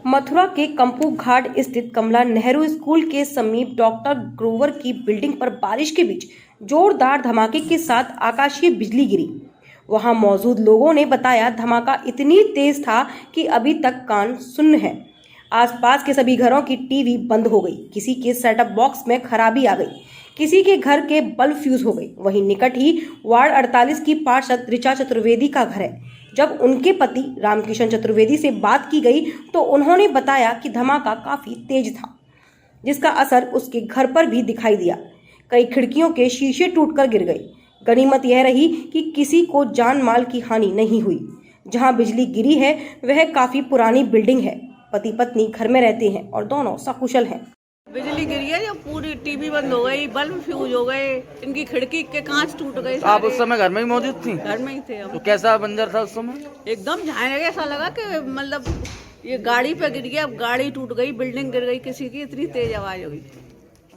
मथुरा के कंपू घाट स्थित कमला नेहरू स्कूल के समीप डॉक्टर ग्रोवर की बिल्डिंग पर बारिश के बीच जोरदार धमाके के साथ आकाशीय बिजली गिरी। वहां मौजूद लोगों ने बताया धमाका इतनी तेज था कि अभी तक कान सुन्न है। आसपास के सभी घरों की टीवी बंद हो गई, किसी के सेटअप बॉक्स में खराबी आ गई, किसी के घर के बल्ब फ्यूज हो गई। वहीं निकट ही वार्ड 48 की पार्षद ऋचा चतुर्वेदी का घर है। जब उनके पति रामकिशन चतुर्वेदी से बात की गई तो उन्होंने बताया कि धमाका काफी तेज था, जिसका असर उसके घर पर भी दिखाई दिया। कई खिड़कियों के शीशे टूटकर गिर गए। गनीमत यह रही कि किसी को जान माल की हानि नहीं हुई। जहां बिजली गिरी है वह काफी पुरानी बिल्डिंग है। पति पत्नी घर में रहते हैं और दोनों सकुशल हैं। बिजली गिरी है, जब पूरी टीवी बंद हो गई, बल्ब फ्यूज हो गए, इनकी खिड़की के कांच टूट गए। तो आप उस समय घर में ही मौजूद थी? घर में ही थे हम। तो कैसा मंजर था उस समय? एकदम झाने लगे, ऐसा लगा कि मतलब ये गाड़ी पे गिर गया, गाड़ी टूट गई, बिल्डिंग गिर गई किसी की, इतनी तेज आवाज हुई।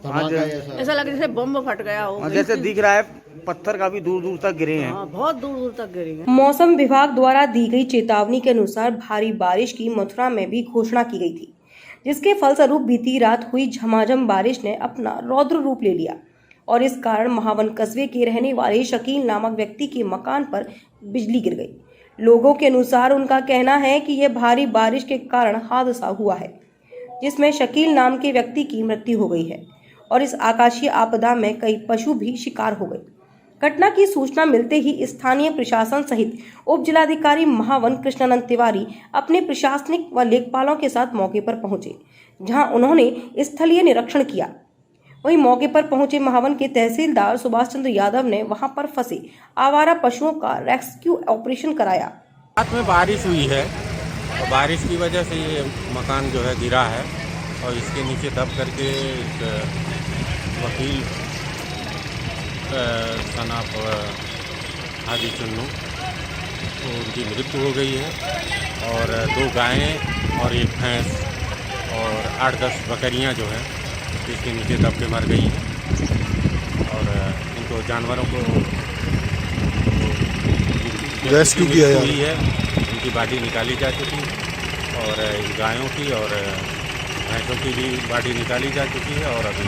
ऐसा लगा जैसे बम फट गया हो। जैसे दिख रहा है पत्थर काफी दूर दूर तक गिरे हैं। बहुत दूर दूर तक गिरे हैं। मौसम विभाग द्वारा दी गई चेतावनी के अनुसार भारी बारिश की मथुरा में भी घोषणा की गई थी, जिसके फलस्वरूप बीती रात हुई झमाझम बारिश ने अपना रौद्र रूप ले लिया और इस कारण महावन कस्बे के रहने वाले शकील नामक व्यक्ति के मकान पर बिजली गिर गई। लोगों के अनुसार उनका कहना है कि यह भारी बारिश के कारण हादसा हुआ है, जिसमें शकील नाम के व्यक्ति की मृत्यु हो गई है और इस आकाशीय आपदा में कई पशु भी शिकार हो गए। घटना की सूचना मिलते ही स्थानीय प्रशासन सहित उप जिलाधिकारी महावन कृष्णानंद तिवारी अपने प्रशासनिक व लेखपालों के साथ मौके पर पहुंचे, जहां उन्होंने स्थलीय निरीक्षण किया। वहीं मौके पर पहुंचे महावन के तहसीलदार सुभाष चंद्र यादव ने वहां पर फंसे आवारा पशुओं का रेस्क्यू ऑपरेशन कराया। रात में बारिश हुई है और बारिश की वजह से ये मकान जो है गिरा है और इसके नीचे दब करके वकील सनाप हाजी चुन्नू तो उनकी मृत्यु हो गई है और 2 गायें और 1 भैंस और 8-10 बकरियां जो हैं इसके नीचे दब के मर गई हैं और इनको जानवरों को रेस्क्यू किया हुई है। उनकी बॉडी निकाली जा चुकी है और गायों की और भैंसों की भी बॉडी निकाली जा चुकी है और अभी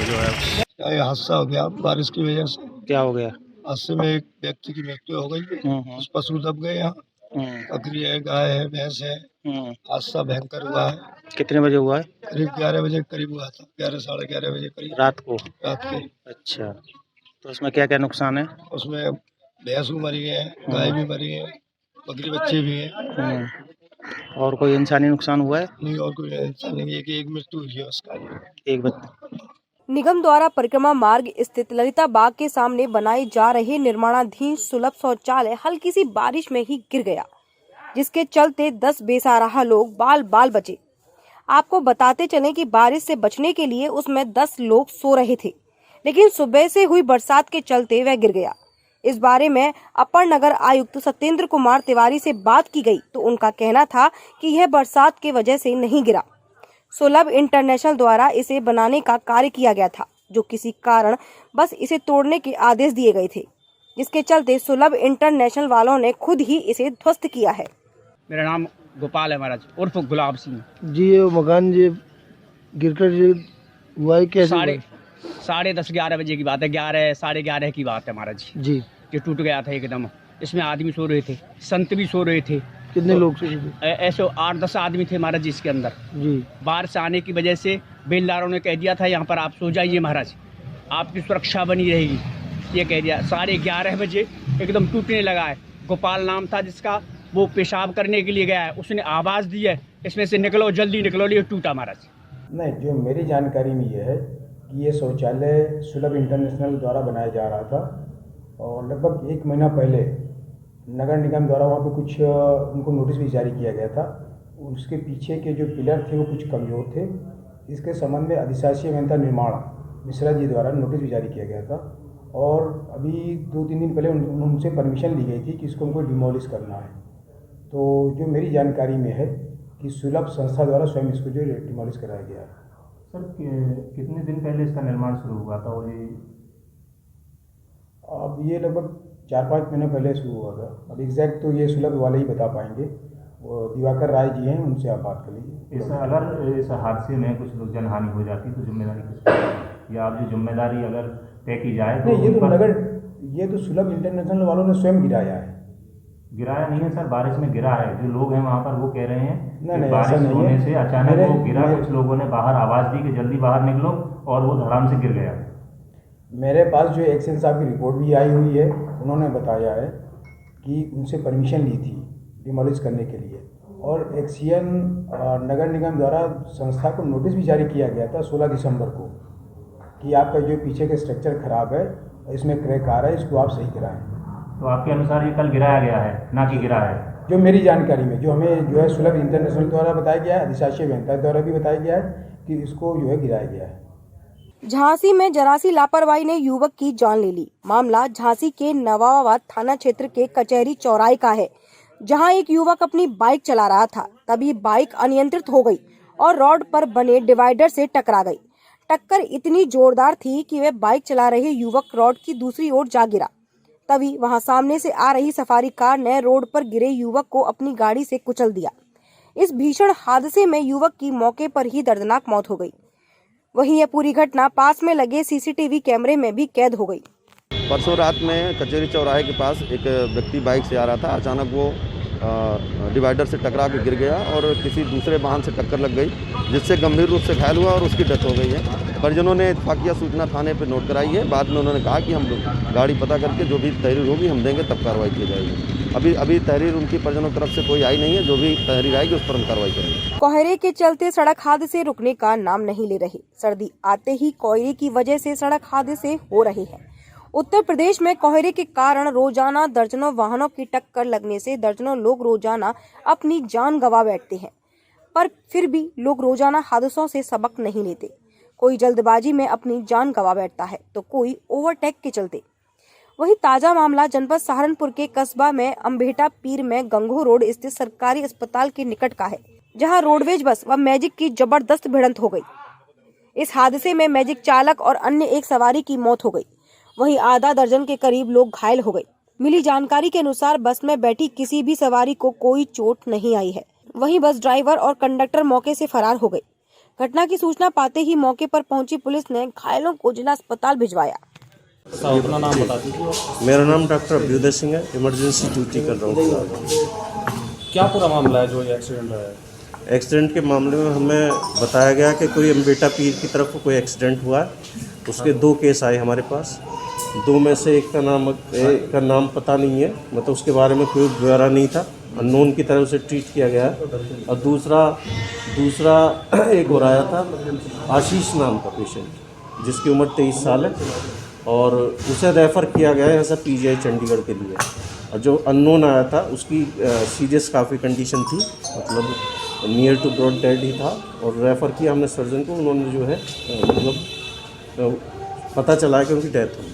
जो है ये हादसा हो गया बारिश की वजह से। क्या हो गया? हादसे में एक व्यक्ति की मृत्यु हो गई। कुछ पशु दब गए यहाँ, बकरी है, गाय है, भैंस है। हादसा भयंकर हुआ है। कितने बजे हुआ है? करीब 11 बजे करीब हुआ था, 11 साढ़े 11 बजे करीब रात को। अच्छा, तो उसमें क्या क्या नुकसान है? उसमें भैंस भी मरी है, गाय भी मरी है, बकरी बच्चे भी है। और कोई इंसानी नुकसान हुआ है? नहीं, और कोई इंसान नहीं। एक मृत्यु हुई है उसका। एक बच्चा। निगम द्वारा परिक्रमा मार्ग स्थित ललिता बाग के सामने बनाए जा रहे निर्माणाधीन सुलभ शौचालय हल्की सी बारिश में ही गिर गया, जिसके चलते 10 बेसहारा लोग बाल बाल बचे। आपको बताते चलें कि बारिश से बचने के लिए उसमें 10 लोग सो रहे थे, लेकिन सुबह से हुई बरसात के चलते वह गिर गया। इस बारे में अपर नगर आयुक्त सत्येंद्र कुमार तिवारी से बात की गई तो उनका कहना था कि यह बरसात के वजह से नहीं गिरा। सुलभ इंटरनेशनल द्वारा इसे बनाने का कार्य किया गया था, जो किसी कारण बस इसे तोड़ने के आदेश दिए गए थे, जिसके चलते सुलभ इंटरनेशनल वालों ने खुद ही इसे ध्वस्त किया है। मेरा नाम गोपाल है महाराज, उर्फ गुलाब सिंह जी। ये मकान जी गिरकर जी हुआ है कैसे? 10:30-11 बजे की बात है, 11 साढ़े 11 की बात है महाराज जी। ये टूट गया था एकदम। इसमें आदमी सो रहे थे, संत भी सो रहे थे। कितने लोग सो रहे थे? ऐसे 8-10 आदमी थे महाराज इसके अंदर जी। बारिश आने की वजह से बेलदारों ने कह दिया था यहाँ पर आप सो जाइए महाराज, आपकी सुरक्षा बनी रहेगी, ये कह दिया। 11:30 बजे एकदम टूटने लगा है। गोपाल नाम था जिसका, वो पेशाब करने के लिए गया है, उसने आवाज़ दी है इसमें से निकलो, जल्दी निकलो, ये टूटा महाराज। नहीं, जो मेरी जानकारी में ये है कि ये शौचालय सुलभ इंटरनेशनल द्वारा बनाया जा रहा था और लगभग 1 महीना पहले नगर निगम द्वारा वहाँ पे कुछ उनको नोटिस भी जारी किया गया था। उसके पीछे के जो पिलर थे वो कुछ कमज़ोर थे। इसके संबंध में अधिशासी अभियंता निर्माण मिश्रा जी द्वारा नोटिस भी जारी किया गया था और अभी 2-3 दिन पहले उनसे परमिशन ली गई थी कि इसको हमको डिमोलिश करना है। तो जो मेरी जानकारी में है कि सुलभ संस्था द्वारा स्वयं इसको जो डिमोलिश कराया गया है। सर, कितने दिन पहले इसका निर्माण शुरू हुआ था? और अब ये लगभग 4-5 महीने पहले शुरू हुआ था। अब एग्जैक्ट तो ये सुलभ वाले ही बता पाएंगे। वो दिवाकर राय जी हैं, उनसे आप बात कर लीजिए। अगर इस हादसे में कुछ लोग जनहानि हो जाती तो जिम्मेदारी किसकी, या आप जो जिम्मेदारी अगर तय की जाए तो नहीं, ये तो सुलभ इंटरनेशनल वालों ने स्वयं गिराया है। गिराया नहीं है सर, बारिश में गिरा है। जो लोग हैं वहाँ पर वो कह रहे हैं नहीं, कि ऐसा बारिश नहीं होने है। से अचानक वो गिरा। कुछ लोगों ने बाहर आवाज़ दी कि जल्दी बाहर निकलो, और वो धड़ाम से गिर गया। मेरे पास जो एक्शन साहब की रिपोर्ट भी आई हुई है, उन्होंने बताया है कि उनसे परमिशन ली थी डिमोलिश करने के लिए, और एक्सीएन नगर निगम द्वारा संस्था को नोटिस भी जारी किया गया था 16 दिसंबर को कि आपका जो पीछे का स्ट्रक्चर खराब है, इसमें क्रैक आ रहा है, इसको आप सही कराएं। तो आपके अनुसार ये कल गिराया गया है, ना कि गिरा है? जो मेरी जानकारी में, जो हमें जो है सुलभ इंटरनेशनल द्वारा बताया गया है, अधिशासी अभियंता द्वारा भी बताया गया है कि इसको जो है गिराया गया है। झांसी में जरा सी लापरवाही ने युवक की जान ले ली। मामला झांसी के नवाबाद थाना क्षेत्र के कचहरी चौराहे का है, जहां एक युवक अपनी बाइक चला रहा था। तभी बाइक अनियंत्रित हो गई और रोड पर बने डिवाइडर से टकरा गई। टक्कर इतनी जोरदार थी कि वह बाइक चला रहे युवक रोड की दूसरी ओर जा गिरा। तभी वहां सामने से आ रही सफारी कार ने रोड पर गिरे युवक को अपनी गाड़ी से कुचल दिया। इस भीषण हादसे में युवक की मौके पर ही दर्दनाक मौत हो गई। वहीं यह पूरी घटना पास में लगे सीसीटीवी कैमरे में भी कैद हो गई। परसों रात में कचहरी चौराहे के पास एक व्यक्ति बाइक से आ रहा था। अचानक वो डिवाइडर से टकरा के गिर गया और किसी दूसरे वाहन से टक्कर लग गई, जिससे गंभीर रूप से घायल हुआ और उसकी डेथ हो गई है। परिजनों ने इत्तफाकिया सूचना थाने पर नोट कराई है। बाद में उन्होंने कहा कि हम गाड़ी पता करके जो भी तहरीर होगी हम देंगे, तब कार्रवाई की जाएगी। अभी तहरीर उनकी परिजनों की तरफ से कोई आई नहीं है। जो भी तहरीर आएगी उस पर हम कार्रवाई करेंगे। कोहरे के चलते सड़क हादसे रुकने का नाम नहीं ले रहे। सर्दी आते ही कोहरे की वजह से सड़क हादसे हो रहे हैं। उत्तर प्रदेश में कोहरे के कारण रोजाना दर्जनों वाहनों की टक्कर लगने से दर्जनों लोग रोजाना अपनी जान गंवा बैठते हैं। पर फिर भी लोग रोजाना हादसों से सबक नहीं लेते। कोई जल्दबाजी में अपनी जान गंवा बैठता है तो कोई ओवरटेक के चलते। वहीं ताजा मामला जनपद सहारनपुर के कस्बा में अम्बेटा पीर में गंगो रोड स्थित सरकारी अस्पताल के निकट का है, जहां रोडवेज बस व मैजिक की जबरदस्त भिड़ंत हो गई। इस हादसे में मैजिक चालक और अन्य एक सवारी की मौत हो गई। वहीं आधा दर्जन के करीब लोग घायल हो गए। मिली जानकारी के अनुसार बस में बैठी किसी भी सवारी को कोई चोट नहीं आई है। वहीं बस ड्राइवर और कंडक्टर मौके से फरार हो गए। घटना की सूचना पाते ही मौके पर पहुंची पुलिस ने घायलों को जिला अस्पताल भिजवाया। अपना नाम बता दीजिए। मेरा नाम डॉक्टर अभ्युदय सिंह है, इमरजेंसी ड्यूटी कर रहा हूँ। क्या पूरा मामला है जो ये एक्सीडेंट रहा है? एक्सीडेंट के मामले में हमें बताया गया कि कोई अम्बेटा पीर की तरफ कोई एक्सीडेंट हुआ है। उसके 2 केस आए हमारे पास। 2 में से एक का नाम पता नहीं है, मतलब उसके बारे में कोई ब्यौरा नहीं था। अननोन की तरफ से ट्रीट किया गया है। और दूसरा एक और आया था आशीष नाम का पेशेंट, जिसकी उम्र 23 साल है, और उसे रेफ़र किया गया है यहाँ से पीजीआई चंडीगढ़ के लिए। और जो अननोन आया था उसकी सीरियस काफ़ी कंडीशन थी, मतलब नियर टू ब्रॉड डेड ही था, और रेफ़र किया हमने सर्जन को। उन्होंने जो है मतलब पता चला कि उनकी डेथ हो गई।